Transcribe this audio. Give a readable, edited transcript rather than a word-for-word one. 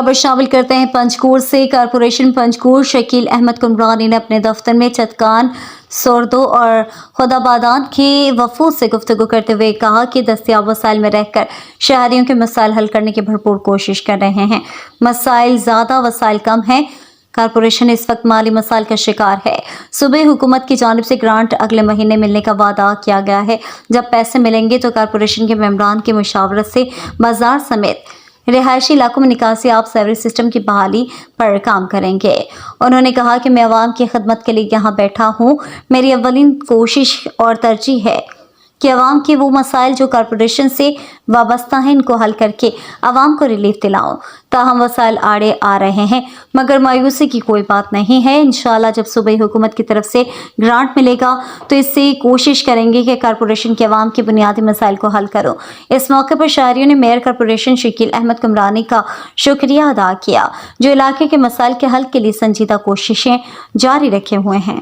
खबर शामिल करते हैं पंचकूर से। कारपोरेशन पंचकूर शकील अहमद कुमरानी ने अपने दफ्तर में चटकान, सोरदो और खुदाबादान के वफूद से गुफ्तगू करते हुए कहा कि दस्तियाब वसाइल में रहकर शहरियों के मसाइल हल करने की भरपूर कोशिश कर रहे हैं। मसाइल ज़्यादा, वसाइल कम हैं। कारपोरेशन इस वक्त माली मसाइल का शिकार है। सूबे हुकूमत की जानिब से ग्रांट अगले महीने मिलने का वादा किया गया है। जब पैसे मिलेंगे तो कारपोरेशन के मेंबरान की मुशावरत से बाजार समेत रिहायशी इलाकों में निकासी आब सेवरेज सिस्टम की बहाली पर काम करेंगे। उन्होंने कहा कि मैं अवाम की खिदमत के लिए यहाँ बैठा हूँ। मेरी अव्वलीन कोशिश और तरजीह है कि अवाम के वो मसाइल जो कारपोरेशन से वाबस्ता हैं इनको हल करके अवाम को रिलीफ दिलाऊं। ताहम वसाइल आड़े आ रहे हैं मगर मायूसी की कोई बात नहीं है। इंशाल्लाह जब सूबाई हुकूमत की तरफ से ग्रांट मिलेगा तो इससे कोशिश करेंगे कि कारपोरेशन के अवाम के बुनियादी मसाइल को हल करो। इस मौके पर शहरियों ने मेयर कारपोरेशन शकील अहमद कुमरानी का शुक्रिया अदा किया जो इलाके के मसाइल के हल के लिए संजीदा कोशिशें जारी रखे हुए हैं।